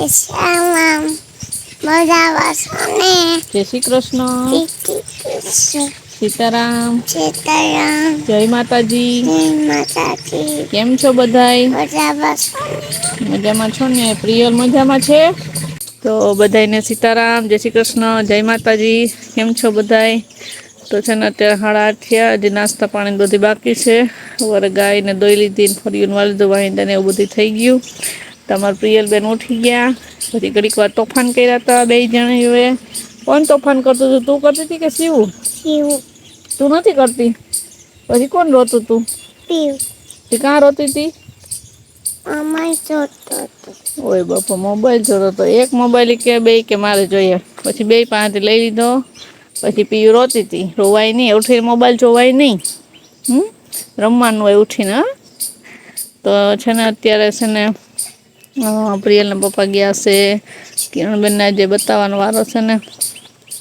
શ્યામ બધા વાસને જય શ્રી કૃષ્ણ. સીતારામ. સીતારામ. જય માતાજી. જય માતાજી. કેમ છો બધાય? બધા વાસને મજામાં છો ને? પ્રિયલ મજામાં છે? તો બધાને સીતારામ, જય શ્રી કૃષ્ણ, જય માતાજી. કેમ છો બધાય? તો છે ને અત્યારે 8:30 થયા. હજી નાસ્તા પાણી બધી બાકી છે. સવારે ગાયને દોઈ લીધી, ફરીને વાળી લીધું, વાહિંદા ને એવું બધું થઈ ગયું. તમારા પ્રિયલ બેન ઉઠી ગયા. પછી ઘડીક વાર તોફાન કર્યા હતા બે જણા એ. કોણ તોફાન કરતું હતું? તું કરતી હતી કે શિવ? શિવ. તું નથી કરતી? પછી કોણ રોતું તું? શિવ. તી કાં રોતી તી? મોબાઈલ જોતો હતો. ઓય બાપા, મોબાઈલ જોતો તો? એક મોબાઈલ કે બે કે મારે જોઈએ? પછી બે પાસેથી લઈ લીધો. પછી પિયુ રોતી હતી. રોવાય નહી, ઉઠીને મોબાઈલ જોવાય નહી. રમવાનું હોય ઉઠીને. તો છે ને અત્યારે છે ને પ્રિયલના પપ્પા ગયા છે કિરણબેનને આજે બતાવવાનો વારો છે ને.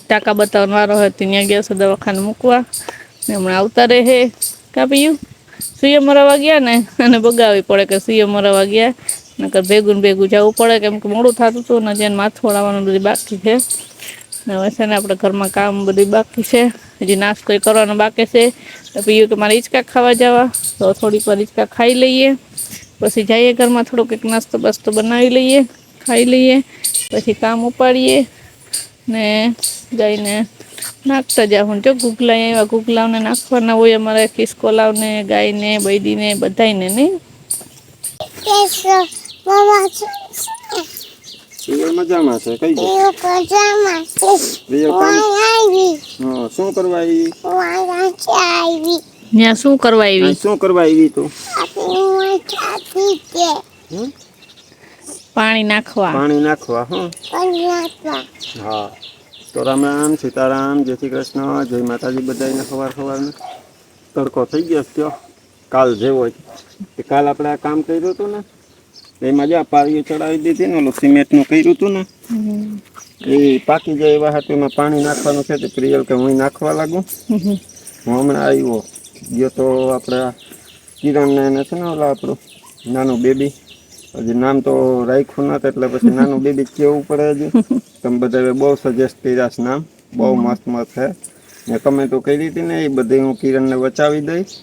ટાંકા બતાવવાનો વારો હોય ત્યાં ગયા છે દવાખાને મૂકવા. હમણાં આવતા રહે. કા પિયુ? સુઈઓ મરાવા ગયા ને અને બગાવવી પડે કે સુઈઓ મરાવા ગયા. નકર ભેગું ને ભેગું જવું પડે, કેમ કે મોડું થતું હતું ને. જેને માથું ઓળાવવાનું બધી બાકી છે. હવે છે ને આપણે ઘરમાં કામ બધું બાકી છે. હજી નાસ્તો કરવાનો બાકી છે. તો પિયુ કે મારે હિંચકા ખાવા જવા. તો થોડીક વાર હિંચકા ખાઈ લઈએ. પછી જઈએ ઘરમાં, થોડોક એક નાસ્તો બાસ્તો બનાવી લઈએ, ખાઈ લઈએ. પછી કામ ઉપાડીએ ને જઈને નાખતા જાહું. જો ગુગલા એવા ગુગલાઓને નાખવાના હોય અમારે. ખિસકોલાઓ ને, ગાયને, બૈડીને બધાને નહીં. પ્રિયલ મજામાં છે. કઈ ગઈ? મજામાં છે. પ્રિયલ આવી. હા, શું કરવા આવી? આવી. ત્યાં શું કરવા આવી? શું કરવા આવી તું? પાણી નાખવા. પાણી નાખવા. હા. તો રામ રામ, સીતારામ, જય શ્રી કૃષ્ણ, જય માતાજી. બધાને સવાર સવારનો તડકો થઈ ગયો ત્યો કાલ જેવો જ. કાલ આપણે આ કામ કર્યું હતું ને, એમાં જ પારીઓ ચડાવી દીધી ને, ઓલું સિમેન્ટનું કર્યું હતું ને, એ પાકી જાય એવા હાથે એમાં પાણી નાખવાનું છે. તો પ્રિયલ કે હું નાખવા લાગુ. હું હમણાં આવ્યો ગયો તો આપણે કિરણને એને છે ને ઓલા આપણું નાનું બેબી, હજી નામ તો રાખ્યું નથી એટલે પછી નાનું બેબી કેવું પડે. હજી તમે બધા બહુ સજેસ્ટ કર્યા છે નામ, બહુ મસ્ત મસ્ત છે. ને કમેન્ટો કરી હતી ને, એ બધી હું કિરણને બચાવી દઈશ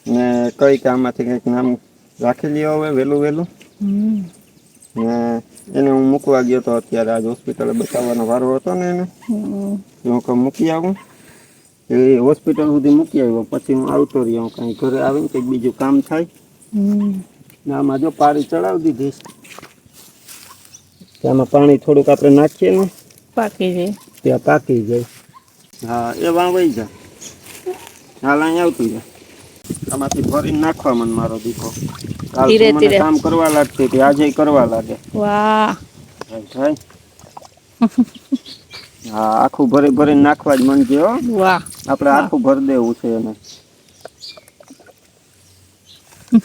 ને કઈ કે આમાંથી કંઈક નામ રાખી લ્યો હવે વહેલું વહેલું. ને એને હું મૂકવા ગયો તો અત્યારે આજ હોસ્પિટલે બતાવવાનો વારો હતો ને એને, હું કહું મૂકી આવું. એ હોસ્પિટલ સુધી મૂકી આવ્યો. પછી હું આવતો રહ્યો, કાંઈ ઘરે આવીને કંઈક બીજું કામ થાય. આમાં જો પારી ચડાવી દીધી. આમાં પાણી થોડુંક આપણે નાખીએ ને, પાકી જાય. ત્યાં પાકી જાય. હા, એ વાવઈ જા. હાલ અહીં આવતું જાય. આમાંથી ભરીને નાખવા મને મારો દીકરો. કાલ મને કામ કરવા લાગતી હતી, આજે કરવા લાગે. વાહ. હા, આખું ભરી ભરીને નાખવા જ મન હો. વાહ. આપણે આખું ભરી દેવું છે એને.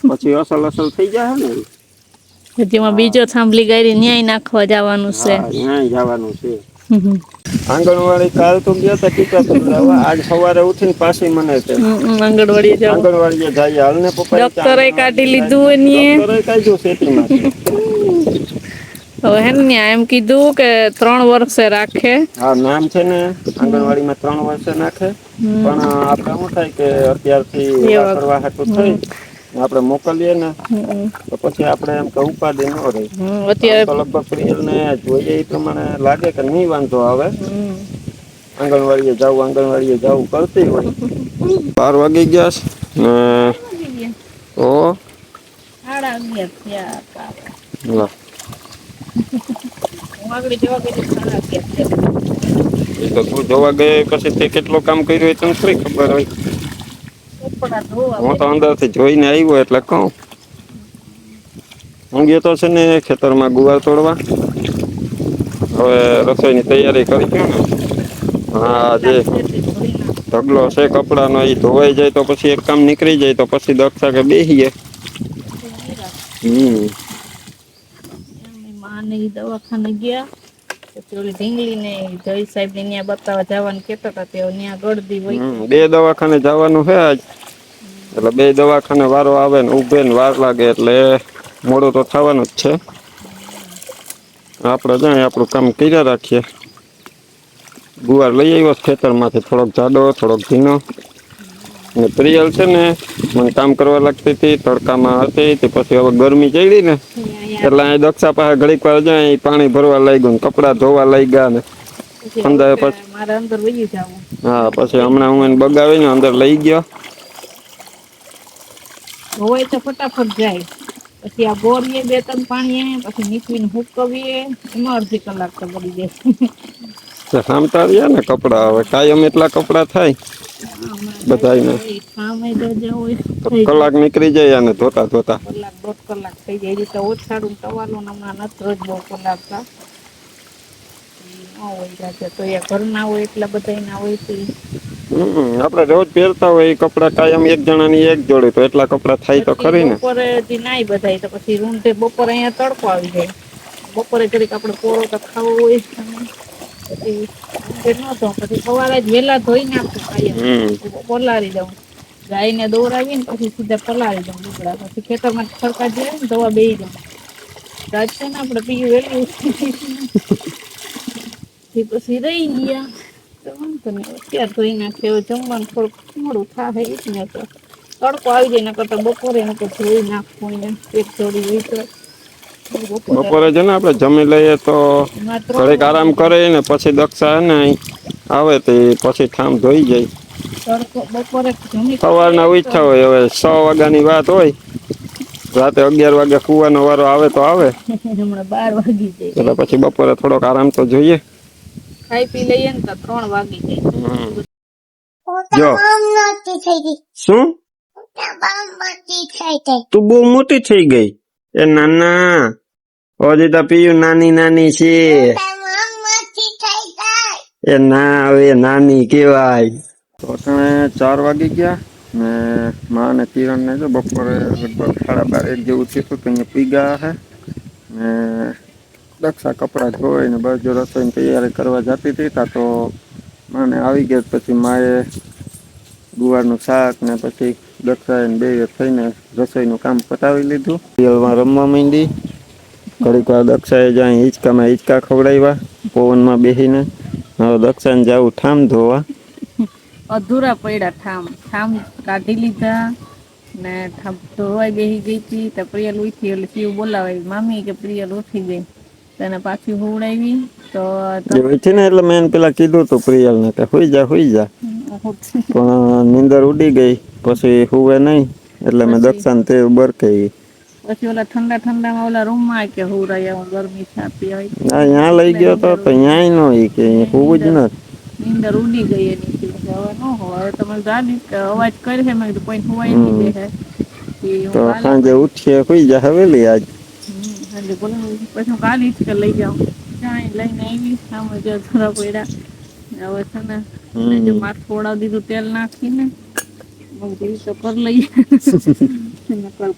પછી અસલ અસલ થઈ જાય ને. જેમાં બીજો થાંભલી ગાડી ન્યાય નાખવા જવાનું છે. ન્યાય જવાનું છે. આંગણવાડી કાલ તો ગયા હતા ટીકા કરવા. આજ સવારે ઉઠીને પાછી મને આંગણવાડીએ જાવ. આંગણવાડીએ જાય. હાલને પપ્પા ડોક્ટરે કાઢી લીધું ને. ડોક્ટરે કાઢ્યું સેટીમાંથી. હવે હે ને એમ કીધું કે 3 વર્ષે રાખે. હા, નામ છે ને આંગણવાડીમાં 3 વર્ષે નાખે. પણ આપણે શું થાય કે અત્યારથી કરવા હાટું થઈ આપણે મોકલીએ ને તો પછી આપણે એમ કે ઉપાધિ ન રહી. તો લગભગ પ્રિયલને જોઈએ એ પ્રમાણે લાગે કે નહીં વાંધો આવે. આંગણવાડીએ જવું કરતી હોય. 12 વાગી ગયા ને તો 11:30 થયા. એ તો તું જોવા ગયે પછી તે કેટલો કામ કર્યું એ તને થોડી ખબર હોય. હું તો અંદરથી જોઈને આવ્યો એટલે કહું. હું ગયો તો છે ને ખેતરમાં ગુવાર તોડવા. હવે રસોઈની તૈયારી કરી ગયો ને. હા, જે ઢગલો છે કપડાનો એ ધોવાઈ જાય તો પછી એક કામ નીકળી જાય તો પછી દક્ષા કે બેસીએ. માને દવાખાને ગયા. પછી ઓલી ઢીંગલી ને જય સાહેબ ને ત્યાં બતાવવા જવાનું કેતા હતા. તે ત્યાં ગળદી હોય. 2 દવાખાને જવાનું છે આજ. એટલે 2 દવાખાને વારો આવે ને ઉભે ને વાર લાગે એટલે મોડું તો થવાનું જ છે. આપણે જાય આપણું કામ કર્યા રાખીએ. ગુવાર લઈ આવ્યો ખેતરમાંથી, થોડોક જાડો થોડોક ઝીણો. ને પ્રિયલ છે ને મને કામ કરવા લાગતી હતી, તડકામાં હતી તે પછી હવે ગરમી ચડી ને એટલે અહીં દક્ષા પાસે ઘડીક વાર જાય પાણી ભરવા લઈ ગયું, કપડાં ધોવા લઈ ગયા ને અંદર પછી મારે અંદર વહી જવું. હા પછી હમણાં હું એને બગાવીને અંદર લઈ ગયો. હોય તો ફટાફટ જાય, પછી આ બોરીએ 2-3 પાણી પછી નીકળીને હુકવીએ, એમાં અડધી કલાક તો પડી જાય. સામતા રહ્યા ને કપડા, હવે કાયમ એટલા કપડા થાય બધાને, કલાક નીકળી જાય અને ધોતા ધોતા કલાક 1.5 કલાક થઈ જાય. એ રીતે ઓછાડું ટવાલું હમણાં નથી રોજ બહુ કલાકતા હોય તો એ ઘરના હોય એટલા બધા ના હોય તો આપણે રોજ પહેરતા હોય એ કપડા કાયમ એક જણાની એક જોડે તો એટલા કપડા થાય તો ખરી ને. બપોરે નાઈ બધાય તો પછી રૂંઢે બપોરે અહીંયા તડકો આવી જાય, બપોરે ઘડીક આપણે પોરો તો ખાવો હોય પછી પછી સવારે જ વહેલા ધોઈ નાખું, પલાળી દઉં, ગાયને દોરાવીને પછી સીધા પલાળી દઉં લુગડા, પછી ખેતરમાં સરકા જાય ને દવા બેસી દઉં. રાત છે ને આપણે પીયું વેલી પછી રહી ગયા તો વાંધો નહીં, અત્યારે ધોઈ નાખે. જમવાનું થોડુંક મોડું થાય જ ને તો તડકો આવી જાય, નકર તો બપોરે નકર ધોઈ નાખવું ને એક જોડી હોય તો. બપોરે છે ને આપણે જમી લઈએ તો ઘડીક આરામ કરે ને પછી દક્ષા ને આવે તો પછી ઠામ ધોઈ જાય. બપોરે સવારના ઉઠ્યા હોય, હવે 6 વાગ્યાની વાત હોય, રાતે 11 વાગે કુવાનો વારો આવે તો આવે, હમણાં 12 વાગી જાય એટલે પછી બપોરે થોડોક આરામ તો જોઈએ. ખાઈ પી લઈએ ને તો 3 વાગી જાય. શું તું બહુ મોટી થઈ ગઈ? એ નાના હજી તો પીયું નાની નાની છે. એ ના હવે નાની કેવાય. તો તમે 4 વાગી ગયા ને માં ને કિરણ ને જો બપોરે લગભગ 12:30 જેવું થયું હતું કે અહીંયા પી ગયા હે ને દક્ષા કપડાં ધોઈ ને બસ જો રસોઈની તૈયારી કરવા જતી હતી તા તો માને આવી ગયા. પછી માએ ગુવારનું શાક ને પછી દક્ષાએ બે થઈને રસોઈનું કામ પતાવી લીધું. રિયલમાં રમવા માંડી. ઘડીક વાર દક્ષાએ જાય હિંચકામાં હિંચકા ખવડાવ્યા પવનમાં બેસીને. હવે દક્ષાને જાવું ઠામ ધોવા. અધૂરા પડ્યા ઠામ કાઢી લીધા ને ઠામ ધોવાઈ બેસી ગઈ હતી તો પ્રિયલ ઉઠી એટલે શિવ બોલાવાય મામી કે પ્રિયલ ઉઠી ગઈ તેને પાછી હોવડાવી તો ઉઠી ને એટલે મેં પેલા કીધું હતું પ્રિયલ ને કે હુઈ જા પણ નીંદર ઉડી ગઈ પછી હુવે નહીં એટલે મેં દક્ષાને તે બરકાઈ. પછી ઓલા ઠંડામાં ઓલા રૂમમાં કે હુરાયા ગરમી છાપી હોય ત્યાં લઈ ગયો તો ત્યાં નો કે હુવું જ નથી. નીંદર ઉડી ગઈ એની હવે ન હોય, હવે તમે ગાડી અવાજ કરે છે મેં કોઈ હુવાય નહીં દે તો સાંજે ઉઠીએ હુઈ જા હવેલી આજ. સાંજે બોલે પછી હું કાલ હિંચકે લઈ જાઉં ત્યાં લઈને આવી સામે જો થોડા પડ્યા હવે છે ને જો માથું ઓડાવી દીધું તેલ નાખીને તો કર લઈએ.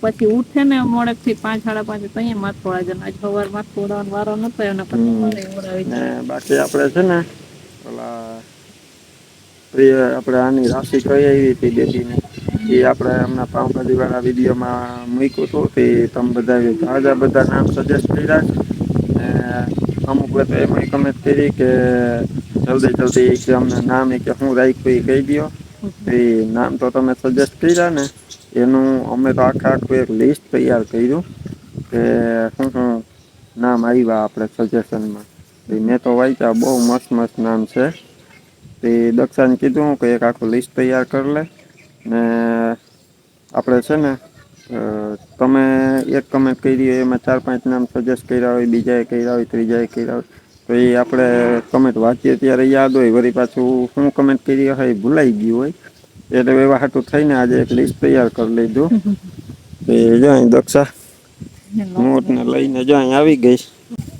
પછી ઉઠે ને મોડેક થી 5-5:30 તો અહીંયા માથું ઓળાવે આજ સવાર માથું ઓળાવવાનો વારો નતો એના પછી બાકી આપણે છે ને ઓલા પ્રિય આપણે આની રાશિ કહી આવી હતી બેબીને એ આપણે હમણાં પાવભાજી વાળા વિડીયોમાં મૂક્યું હતું તે તમે બધા નામ સજેસ્ટ કર્યા ને અમુક તો એમાં કમેન્ટ કરી કે જલ્દી કે અમને નામ કે હું રાખ્યું એ કહી દો. એ નામ તો તમે સજેસ્ટ કર્યા ને એનું અમે તો આખું એક લિસ્ટ તૈયાર કર્યું કે શું નામ આવ્યા આપણે સજેશનમાં. મેં તો વાંચ્યા બહુ મસ્ત નામ છે. તે દક્ષાને કીધું કે એક આખું લિસ્ટ તૈયાર કરી લે ને આપણે છે ને તમે એક કમેન્ટ કરી હોય એમાં 4-5 નામ સજેસ્ટ કર્યા હોય, બીજાએ કર્યા હોય, ત્રીજાએ કર્યા હોય તો એ આપણે કમેન્ટ વાંચીએ ત્યારે યાદ હોય, વળી પાછું શું કમેન્ટ કરી હોય ભૂલાઈ ગયું હોય એટલે એવા હાટું થઈને આજે એક લિસ્ટ તૈયાર કરી લીધું. તો જો દક્ષા નોટને લઈને જો આવી ગઈ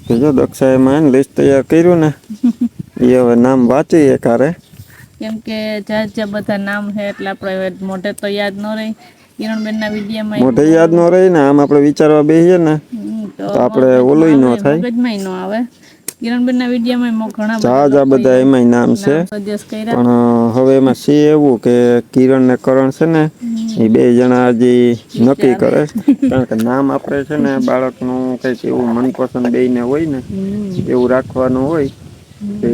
તો જો દક્ષાએ એમાં લિસ્ટ તૈયાર કર્યું ને એ હવે નામ વાંચીએ કારે કેમ કે જ્યાં બધા નામ છે એટલે આપણે મોઢે તો યાદ ન રહી. કિરણબેનના વિડીયોમાં મોઢે યાદ ન રહી ને આમ આપણે વિચારવા બેસીએ ને તો આપણે ઓલું ન થાય, મગજમાં ન આવે. કિરણબેનના વિડીયોમાં ઘણા બધા એમાં નામ છે પણ હવે એમાં છે એવું કે કિરણ ને કરણ છે ને એ બે જણા હજી નક્કી કરે, કારણ કે નામ આપણે છે ને બાળકનું કંઈક એવું મનપસંદ બેયને હોય ને એવું રાખવાનું હોય. તે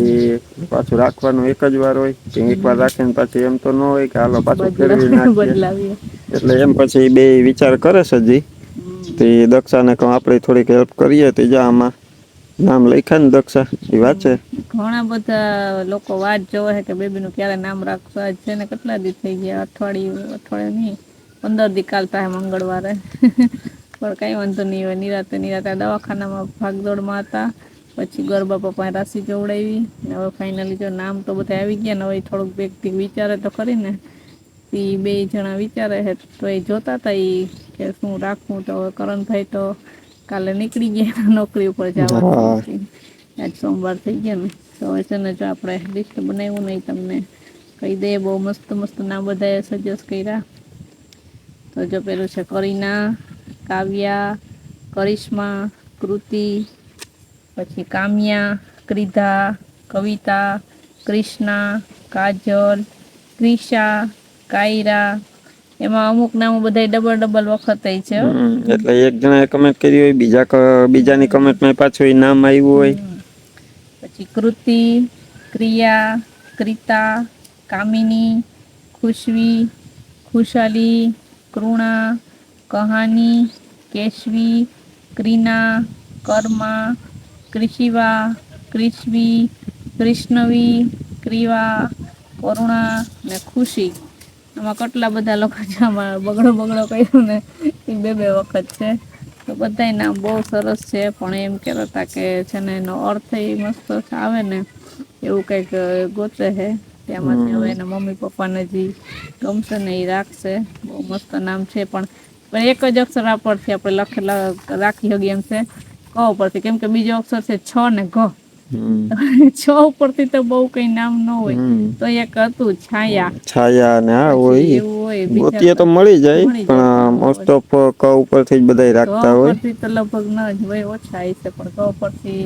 પાછું રાખવાનું એક જ વાર હોય કે એક વાર રાખીને પાછી એમ તો ન હોય કે હાલો પાછું ફેરવી નાખીએ. બદલાવીએ. એટલે એમ પછી બે વિચાર કરે છે હજી. તે દક્ષાને કહું આપણે થોડીક હેલ્પ કરીએ તો જા આમાં નામ લખ્યા ને દક્ષા એ વાત છે. ઘણા બધા લોકો વાત જોવે છે કે બેબીનું ક્યારે નામ રાખશું. આજ છે ને કેટલા દી થઈ ગયા, અઠવાડિયું નહીં, 15 દી કાલ થાય મંગળવારે. પણ કઈ વાંધો નહીં, હોય નિરાતે દવાખાનામાં ભાગદોડમાં હતા. પછી ગરબા પપ્પાએ રાશી જોવડાવી ને હવે ફાઇનલી જો નામ તો બધા આવી ગયા ને હવે થોડુંક વ્યક્તિ વિચારે તો ખરી ને. એ બે જણા વિચારે છે તો એ જોતા હતા એ કે શું રાખવું. તો કરણભાઈ તો કાલે નીકળી ગયા નોકરી ઉપર જવાનું. હા આજ સોમવાર થઈ ગયા ને તો હવે છે ને જો આપણે લિસ્ટ બનાવ્યું નહીં તમને કહી દે. બહુ મસ્ત મસ્ત નામ બધાએ સજેસ્ટ કર્યા. તો જો પેલું છે કરીના, કાવ્યા, કરિશ્મા, કૃતિ, પછી કામ્યા, ક્રિધા, કવિતા, કૃષ્ણા, કાજલ, ક્રિશા, કાયરા. એમાં અમુક નામો બધા ડબલ વખત છે. એટલે એક જણાએ કમેન્ટ કરી હોય, બીજાની કમેન્ટમાં પાછું એ નામ આવ્યું હોય. પછી કૃતિ, ક્રિયા, ક્રિતા, કામિની, ખુશવી, ખુશાલી, કૃણા, કહાની, કેશવી, ક્રિના, કર્મા, કૃષિવા, કૃષ્વી, કૃષ્ણવી, ક્રિવા, કરુણા ને ખુશી. આમાં કેટલા બધા લોકો આમાં બગડો કર્યો ને એ બે વખત છે. તો બધા નામ બહુ સરસ છે, પણ એમ કહેતા હતા કે છે ને એનો અર્થ એ મસ્ત આવે ને એવું કંઈક ગોતે છે. ત્યાંમાંથી હવે એના મમ્મી પપ્પાને જે ગમશે ને એ રાખશે. બહુ મસ્ત નામ છે, પણ એક જ અક્ષર પરથી આપણે લખેલા રાખી શકીએ એમ છે, ક ઉપરથી. કેમ કે બીજો અક્ષર છે છ ને ઘ. છ ઉપરથી તો બહુ કઈ નામ ન હોય. તો એક હતું છાયા ને હા હોય, એવું હોય ગોતીએ તો મળી જાય, પણ મોસ્ટ ઓફ ક ઉપરથી જ બધા રાખતા હોય. ઉપરથી તો લગભગ ન જ હોય, ઓછા હશે, પણ ક ઉપરથી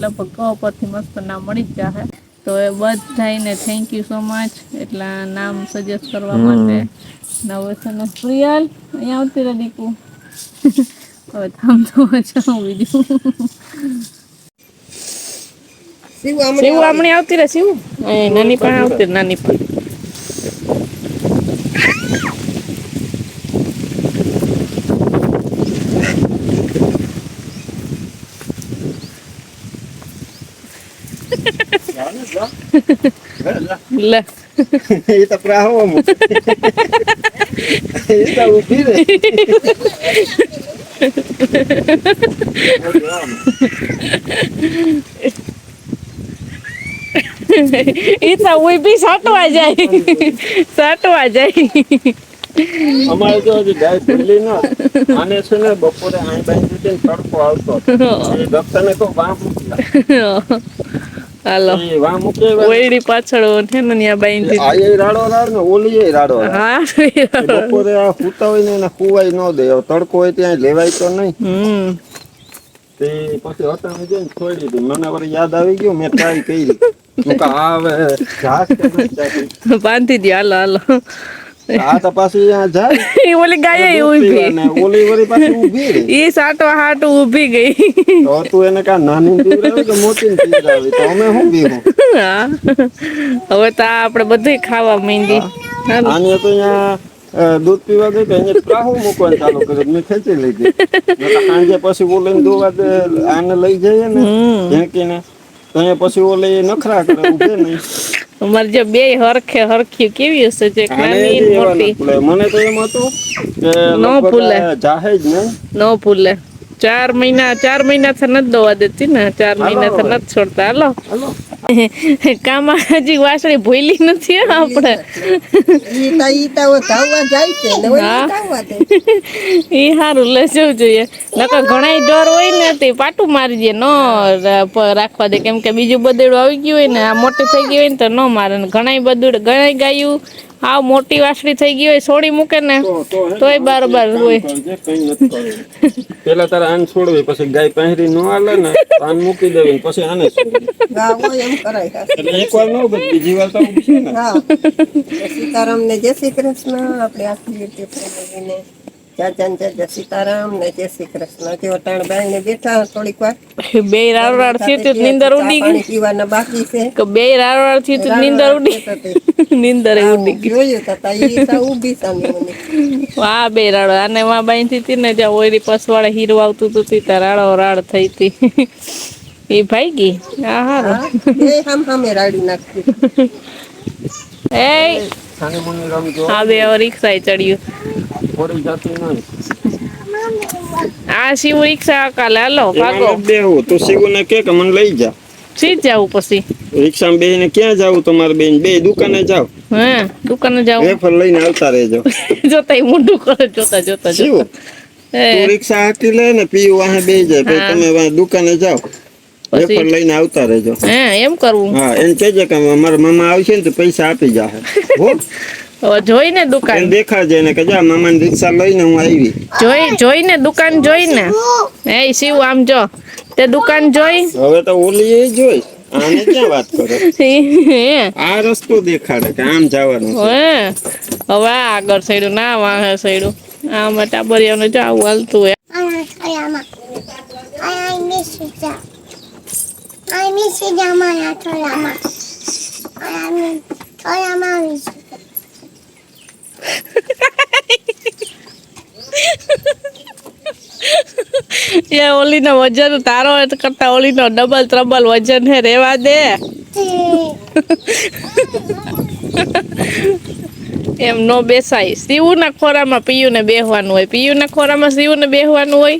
લગભગ ક ઉપરથી મસ્ત નામ મળી જ જાય. તો એ બધાને થેન્ક યુ સો મચ એટલા નામ સજેસ્ટ કરવા માટે. નવે છે ને પ્રિયલ અહીંયા આવતી રહે દીકુ. હવે થામ તો બીજું શિવ આમણી આવતી રહે. શિવ નાની પણ આવતી નાની પણ. લે એ તો પ્રાહો એ તો ઉભી રે. ઈ તો ઉભી સાટવા જાય. અમારે તો હજી ગાય ભૂલી ન આને છે ને બપોરે આઈ બાઈ તડકો આવતો. એ દક્ષાને તો વાં મૂકી હાલો ઓયડી પાછળ છે ને ત્યાં બાઈ આ એ રાડો ને ઓલી એ રાડો. હા બપોરે આ સૂતા હોય ને એને ખુવાય ન દે. તડકો હોય ત્યાં લેવાય તો નહીં. તે પછી અટાણે જઈને છોડી દીધી. મને વળી યાદ આવી ગયું, મેં ટ્રાય કરી. બાંધી દો. હાલો આ તો પાછી જાય ઓલી ગાય ઓલી વળી પાછી ઊભી રહી. ઈ સાટવા હાટું ઊભી ગઈ. તો તું એને કા નાની પીવડાવી કે મોટી પીવડાવી? તો અમે શું બીવું? હા હવે તો આપણે બધું ખાવા માંડી. આને તો અહીંયા દૂધ પીવા ગઈ તો અહીંયા પ્રાહુ મૂકવાનું ચાલુ કર્યું. મેં ખેંચી લીધી. સાંજે પછી બોલીને દોવા આને લઈ જઈએ ને ઝેંકીને તો અહીંયા પછી ઓલે નખરા કરે, ઉભે નહીં. અમારે જો બે હરખી કેવી હશે છે નાની મોટી. મને તો એમ હતું કે નો ભૂલે, જાહે જ નહીં, નો ભૂલે. 4 મહિના થી નથી દોવા દેતી ને, 4 મહિના થી નથી છોડતા. હાલો કામા હજી વાસળી ભૂલી નથી આપણે. ઈ હારું લઈ જવું જોઈએ. નકર ઘણા ડર હોય ને તે પાટું મારી દે, ન રાખવા દે. કેમ કે બીજું બદેડું આવી ગયું હોય ને, આ મોટી થઈ ગઈ હોય ને તો ન મારે. ઘણા ગાયું હાવ મોટી વાસળી થઈ ગઈ હોય છોડી મૂકે ને તોય બારબાર હોય. પેલા તારે આન છોડવી, પછી ગાય પહેરી ન હાલે ને આન મૂકી દેવી ને પછી આને છોડવી. એમ કરાય. એટલે એકવાર ન બસ બીજી વાર તો આવું છે ને. હા, સીતારામ ને જય શ્રી કૃષ્ણ. આપણે આખી યુટ્યુબ ફેમિલીને જય સીતારામ ને જય શ્રી કૃષ્ણ. જો ત્રણ બાઈ ને બેઠા થોડીક વાર બે રાડ થયું નીંદર ઉડી ગઈ. પીવાના બાકી છે. બે રાડ થયું નીંદર ઉડી નીંદર ઉડી ગઈ. જોયું તા ઈ તા ઊભી સામે મને. વાહ બે રાડો આને માં બાંધી હતી ને જ્યાં ઓયરી પસવાળે હીરો આવતું હતું ત્યાં રાડો રાડ થઈ હતી. એ ભાઈ ગઈ. હા હારો એ સામે રાડી નાખતી. એ સાને મને રમજો. હા બે રિક્ષા ચડ્યું. થોડી જાતી નહીં. આ શિવ રિક્ષા કાલે હાલો ભાગો. બેહું તો શિવુને કે મને લઈ જા. સીધ જાવું પછી. રિક્ષામાં બેહીને ક્યાં જાવું તમારે બેન? બે દુકાને જાવ. હે દુકાને જાવું. વેફર લઈને આવતા રહેજો. જોતા ઈ મોઢું કરે જોતા જોતા શિવ તું રિક્ષા હાકી લે ને પીયું વાહે બેહી જાય પછી તમે દુકાને જાવ. વેફર લઈને આવતા રહેજો. હે એમ કરવું. હા એને કહેજે કે મારા મામા આવશે ને તો પૈસા આપી જાહે. હો હવે જોઈને દુકાન દેખાડજે ને કે જા મામાની રિક્ષા લઈને હું આવી. જોઈને દુકાન જોઈને. એ શિવ આમ જો તે દુકાન જોઈ. હવે તો ઓલી એ જોઈ. આને ક્યાં વાત કરો? આ રસ્તો દેખાડે કે આમ જવાનું છે. હવે આગળ સૈડું ના વાહે સૈડું આમાં ટાબરિયાને જો આવું હાલતું હોય. I miss you, Jamaya, Toyama. Toyama, miss you. એ ઓલીનો વજન તારો કરતા ઓલીનો ડબલ ત્રબલ વજન હે રેવા દે. એમ નો બેસાય. શિવના ખોરામાં પિયુને બેહવાનું હોય, પિયુના ખોરામાં શિવને બેહવાનું હોય.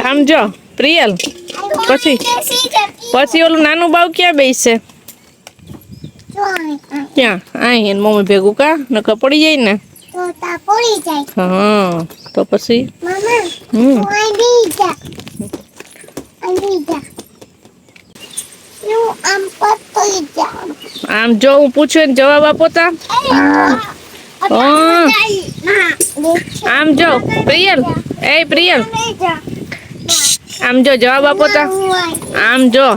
આમ જો પ્રિયલ પછી ઓલું નાનું બાવ ક્યાં બેસે? ક્યાં? અહીં મમ્મી ભેગું કા નકર પડી જાય ને. હા તો પછી આમ જો હું પૂછું ને જવાબ આપો તા. આમ જો પ્રિયલ પ્રિયલ આમ જો જવાબ આપો તા. આમ જો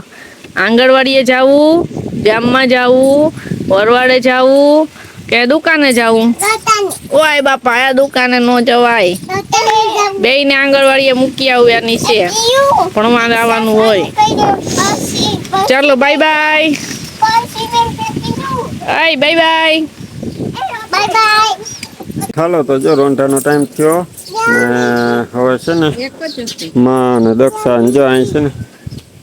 આંગણવાડીએ જાવું, ગામમાં જાવું, વરવાડે જાવું કે દુકાને જાવું? ઓય બાપા આ દુકાને નો જવાય. બેયને આંગણવાડીએ મૂકી આવ્યા નીચે ભણવા જવાનું હોય. ચાલો બાય બાય. Bye bye. હાલો તો જો રોંઢાનો ટાઈમ થયો ને હવે છે ને માં ને દક્ષા જો અહીં છે ને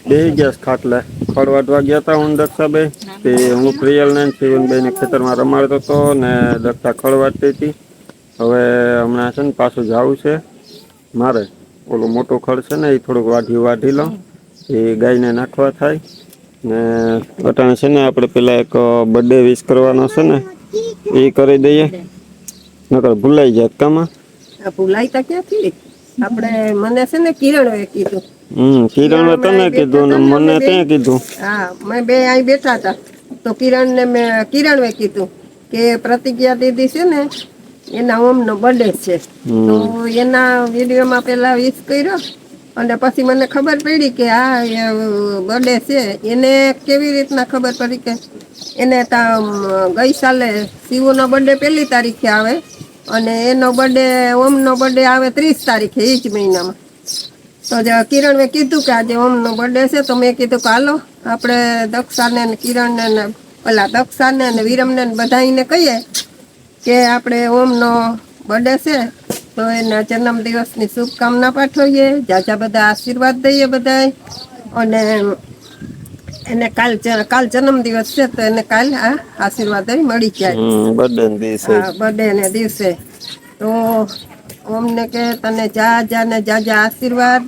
બે ગેસ ખાટલે ખડવાટવા ગયા હતા હું દક્ષા બે તે હું પ્રિયલ ને શિવનભાઈ ને ખેતરમાં રમાડતો હતો ને દક્ષા ખડવાટતી હતી. હવે હમણાં છે ને પાછું જવું છે મારે. ઓલો મોટો ખડ છે ને એ થોડુંક વાઢી લો એ ગાયને નાખવા થાય ને અટાણે છે ને આપણે પેલા એક બર્થડે વિશ કરવાનો છે ને એ કરી દઈએ નકર ભૂલાઈ જાય કામાં. ભૂલાઈ તો ક્યાંથી? આપણે મને છે ને કિરણ કીધું. કિરણ તને કીધું ને મને ત્યાં કીધું. હા મેં બે અહીં બેઠા હતા તો કિરણ ને મેં કિરણ કીધું કે પ્રતિજ્ઞા દીદી છે ને એના ઓમનો બર્થડે છે તો એના વિડીયોમાં પેલા વિશ કર્યો અને પછી મને ખબર પડી કે આ બર્થડે છે. એને કેવી રીતના ખબર પડી કે એને ગઈ સાલે શિવનો બર્થડે 1 તારીખે આવે અને એનો બર્થડે ઓમનો બર્થડે આવે 30 તારીખે એ જ મહિનામાં. તો કિરણે કીધું કે આજે ઓમનો બર્થડે છે તો મેં કીધું કે હાલો આપણે દક્ષાને ને કિરણને ને પેલા દક્ષાને ને વિરમને બધાને કહીએ કે આપણે ઓમનો બર્થડે છે તો એના જન્મદિવસની શુભકામના પાઠવીએ, જાજા બધા આશીર્વાદ દઈએ બધાય અને એને કાલ જન્મદિવસ છે તો એને કાલ આ આશીર્વાદ મળી જાય બર્થડે ને દિવસે. તો ઓમને કે તને જાજા આશીર્વાદ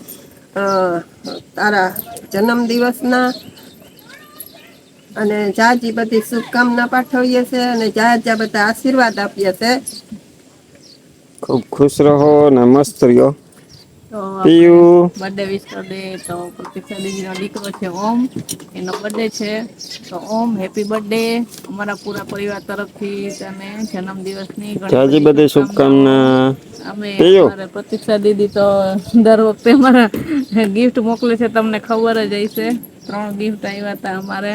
તારા જન્મદિવસના અને જાજી બધી શુભકામના પાઠવીએ છે અને જાજા બધા આશીર્વાદ આપીએ છે. ખૂબ ખુશ રહો ને મસ્ત રહ્યો તો પીયું બર્થડે વિશ કરી દે. તો પ્રતીક્ષા દીદીનો દીકરો છે ઓમ, એનો બર્થડે છે. તો ઓમ હેપી બર્થડે અમારા પૂરા પરિવાર તરફથી તને જન્મદિવસની ઘણી જાજી બધી બધી શુભકામનાઓ. શુભકામના. અમે પીયું અમારા પ્રતીક્ષા દીદી તો દર વખતે અમારા ગિફ્ટ મોકલે છે, તમને ખબર જ હશે. 3 ગિફ્ટ આવ્યા હતા અમારે.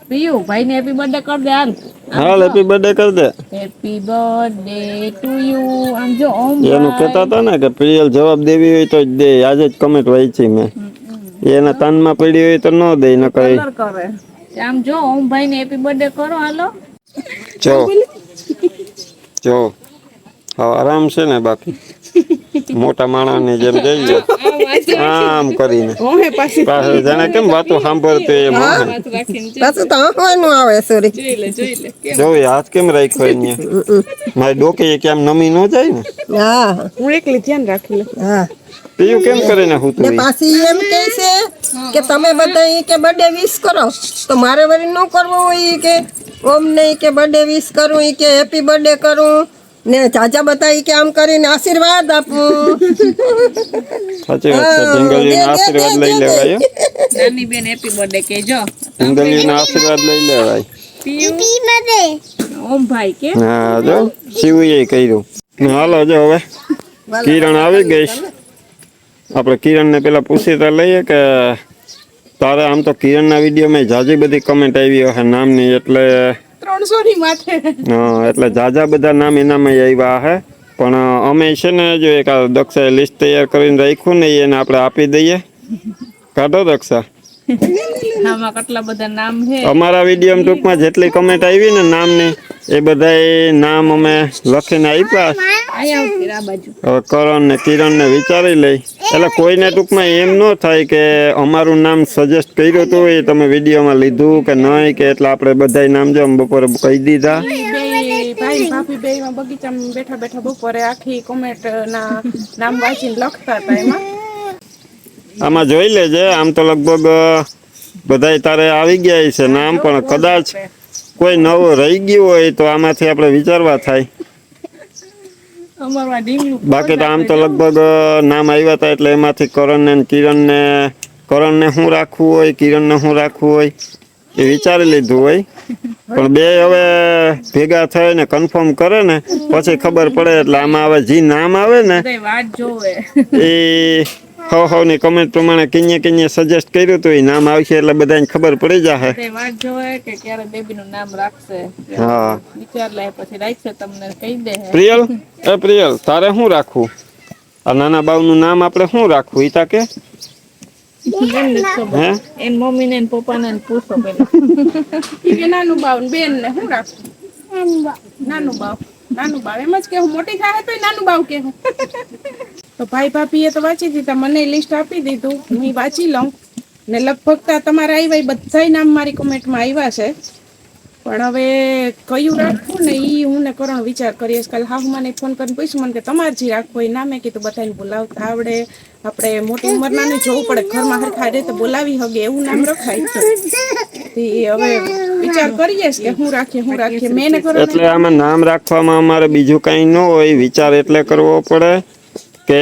પીયું ભાઈને હેપી બર્થડે કર દે હાલ. હાલ હેપી બર્થડે કર દે. Happy birthday to you. આમ જો ઓમ એનું કહેતા હતા ને કે પ્રિયલ જવાબ દેવી હોય તો જ દે. આજે જ કમેન્ટ વાંચી મેં. એના તાનમાં પડી હોય તો ન દે ન કઈ. કલર કરે. આમ જો ઓમ ભાઈને હેપી બર્થડે કરો હાલો. જો જો હા આરામ છે ને, બાકી મોટા માણસને જેમ જઈએ આમ કરીને પાછું જાણે કેમ વાતો સાંભળતો એમ પાછું તો હવાનું આવે સોરી. જોઈ હાથ કેમ રાખ્યો એને મારી ડોકે કેમ નમી ન જાય ને. હા હું એકલી ધ્યાન રાખી લઉં. હા પીયું કેમ કરે ને હું ને પાછી એમ કહે છે કે તમે બધા ઈ કે બર્થડે વિશ કરો, તો મારે વળી ન કરવો હોય ઈ કે ઓમ નહીં કે બર્થડે વિશ કરું, ઈ કે હેપી બર્થડે કરું ને ચાચા બધા ઈ કે આમ કરીને આશીર્વાદ આપું. સાચી વાત છે. જંગલીના આશીર્વાદ લઈ લેવાય. નાની બેન હેપી બર્થડે કહેજો. જંગલીના આશીર્વાદ લઈ લેવાય. Happy birthday. ઓમ ભાઈ કે હા જો શિવએ કર્યું. હાલો જો હવે કિરણ આવી ગઈ. આપણે કિરણને પેલા પૂછી તો લઈએ કે તારે આમ તો કિરણના વિડીયોમાં જાજી બધી કમેન્ટ આવી હશે નામની, એટલે 300 ની માથે. હા એટલે જાજા બધા નામ એનામાં આવ્યા હે. પણ અમે છે ને જો એક દક્ષાએ લિસ્ટ તૈયાર કરીને રાખ્યું ને એને આપણે આપી દઈએ. કાઢો દક્ષા. આમાં કેટલા બધા નામ છે. અમારા વિડીયોમાં ટૂંકમાં જેટલી કમેન્ટ આવી ને નામની એ બધાય નામ અમે લખીને આપ્યા. હવે કરણ ને કિરણ ને વિચારી લઈ. એટલે કોઈને ટૂંકમાં એમ ન થાય કે અમારું નામ સજેસ્ટ કર્યું હતું એ તમે વિડીયોમાં લીધું કે નહીં, કે એટલે આપણે બધાય નામ જો બપોરે કહી દીધા. ભાઈ ભાભી બે માં બગીચામાં બેઠા બેઠા બપોરે આખી કોમેન્ટ ના નામ વાંચીને લખતા હતા. એમાં આમાં જોઈ લેજે, આમ તો લગભગ બધાય તારે આવી ગયા છે નામ, પણ કદાચ કોઈ નવું રહી ગયું હોય તો આમાંથી આપણે વિચારવા થાય. અમારું આ ઢીંગલું બાકી તો આમ તો લગભગ નામ આવ્યા હતા એટલે એમાંથી કરણને ને કરણને શું રાખવું હોય, કિરણને શું રાખવું હોય એ વિચારી લીધું હોય. પણ બે હવે ભેગા થઈને કન્ફર્મ કરે ને પછી ખબર પડે. એટલે આમાં હવે જે નામ આવે ને બધા વાટ જોવે. એ ની કમેન્ટ પ્રમાણે કિન્યે સજેસ્ટ કર્યું હતું એ નામ આવશે એટલે બધાને ખબર પડી જશે. બધા વાટ જોવે કે ક્યારે બેબીનું નામ રાખશે. હા વિચાર લે પછી રાખશે તમને કહી દે. પ્રિયલ તારે શું રાખવું? આ નાના બાવનું નામ આપણે શું રાખવું ઈ તાકે? હે એન મમ્મી ને પપ્પા ને પૂછો પેલા. કે નાનું બાવ ને બેન ને શું રાખવું? નાનું બાવ એમ જ કે હું મોટી થાય તો નાનું બાવ કે તો ભાઈ ભાભીએ તો વાંચી દીધા, મને લિસ્ટ આપી દીધું, હું વાંચી લઉં ને લગભગ તમારા આવ્યા બધાય નામ મારી કોમેન્ટમાં આવ્યા છે. પણ હવે કયું રાખવું ને એ હું ને કરણ વિચાર કરીએ. કાલ હાહુમાને ફોન કરીને પૂછ્યું મને કે તમારે જે રાખવું એ નામે કીધું બધાને બોલાવતા આવડે, આપણે મોટી ઉંમરના ને જોવું પડે, ઘરમાં હરખા રે તો બોલાવી હગે એવું નામ રખાય છે. હવે વિચાર કરીએ કે શું રાખીએ મેં ને કરણ. એટલે આમાં નામ રાખવામાં અમારે બીજું કઈ ન હોય, વિચાર એટલે કરવો પડે કે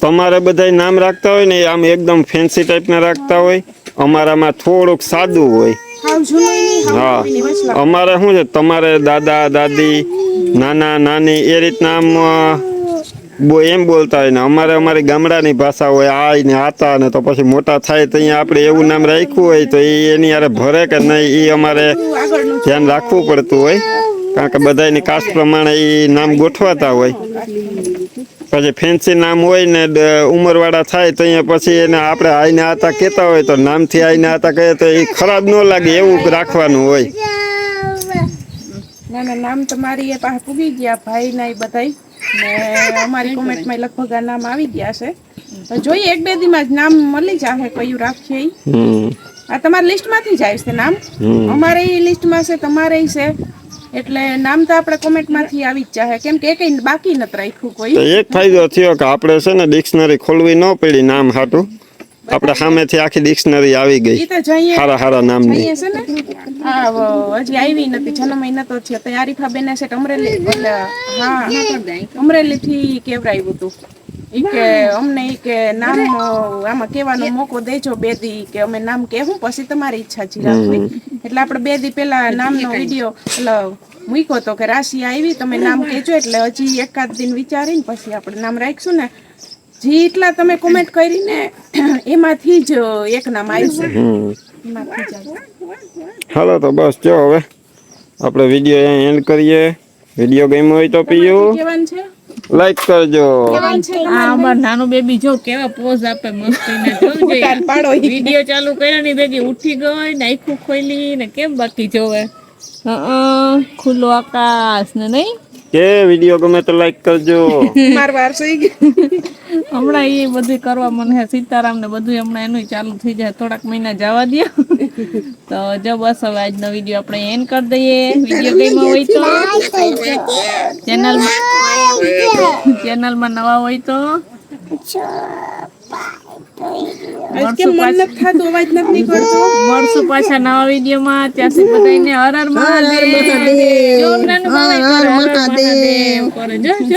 તમારે બધા નામ રાખતા હોય ને આમ એકદમ ફેન્સી ટાઈપના રાખતા હોય, અમારામાં થોડુંક સાદું હોય. હા અમારે શું છે તમારે દાદા દાદી નાના નાની એ રીતના આમ એમ બોલતા હોય ને અમારે અમારી ગામડાની ભાષા હોય આઈ ને આતા ને તો પછી મોટા થાય તો અહીંયા આપણે એવું નામ રાખ્યું હોય તો એની યારે ભરે કે નહીં એ અમારે ધ્યાન રાખવું પડતું હોય. કારણ કે બધાની કાસ્ટ પ્રમાણે એ નામ ગોઠવાતા હોય. પછી ફેન્સી નામ હોય ને ઉંમરવાળા થાય તો અહીંયા પછી એને આપણે આઈને આતા કહેતા હોય તો નામથી આઈને આતા કહે તો એ ખરાબ ન લાગે એવું રાખવાનું હોય. ના નામ તમારી એ પાસે પૂગી ગયા ભાઈ ના બધાય ને અમારી કોમેન્ટમાં લગભગ આ નામ આવી ગયા છે. તો જોઈએ 1-2 દીમાં જ નામ મળી જશે કયું રાખીએ. આ તમારી લિસ્ટમાંથી જ આવશે નામ, અમારે એ લિસ્ટમાં છે તમારે છે એટલે નામ તો આપણે કોમેન્ટમાંથી આવી જ જાય. કેમ કે કઈ બાકી નથી રાખ્યું કોઈ. એક ફાયદો થયો કે આપણે છે ને ડિક્શનરી ખોલવી ન પડી નામ હાટું, આપણે સામેથી આખી ડિક્શનરી આવી ગઈ હારા નામની. છે ને હજી આવી નથી, જન્મ નતો થયો તો આરીફા બેને સેટ અમરેલી થી કેવરાયું હતું ઈ કે અમને ઈ કે નામ આમાં કહેવાનો મોકો દેજો બે દી કે અમે નામ કહેવું પછી તમારી ઈચ્છા જી રાખવી. એટલે આપણે 2 દી પહેલા નામનો વિડીયો મૂક્યો તો કે રાશિ આવી તમે નામ કહેજો એટલે હજી એકાદ દિન વિચારીને પછી આપણે નામ રાખશું ને જી એટલા તમે કોમેન્ટ કરીને એમાંથી જ એક નામ આવ્યું છે. એમાંથી જ આવ્યું. હાલો તો બસ જો હવે આપણે વિડીયો અહીંયા એન્ડ કરીએ. વિડીયો ગમ્યો હોય તો પીયું કેવાનું છે લાઈક કરજો. કેવાનું છે આ અમાર નાનું બેબી જો કેવા પોઝ આપે મસ્તીને જોજે. કાન પાડો ઈ. વિડીયો ચાલુ કર્યો ને ભેગી ઉઠી ગઈ ને આખું ખોલી ને કેમ બાકી જોવે. ખુલ્લો આકાશ ને નહીં કે વિડીયો ગમે તો લાઈક કરજો. માર વાર સઈ ગઈ. હમણાં એ બધું કરવા મને હે સીતારામ ને બધું હમણાં એનું ચાલુ થઈ જાય થોડાક મહિના જવા દે. તો જો બસ હવે આજનો વિડીયો આપણે એન્ડ કરી દઈએ. વિડીયો ગમ્યો હોય તો ચેનલમાં નવા હોય તો આજ કેમ મન નથી થાતું અવાજ નથી નીકળતો. મળશું પાછા નવા વિડીયોમાં. ત્યાં સુધી બધાને હર હર મહાદેવ. જો નાનું બાળક કરે, હર હર મહાદેવ કરે. જો, જો.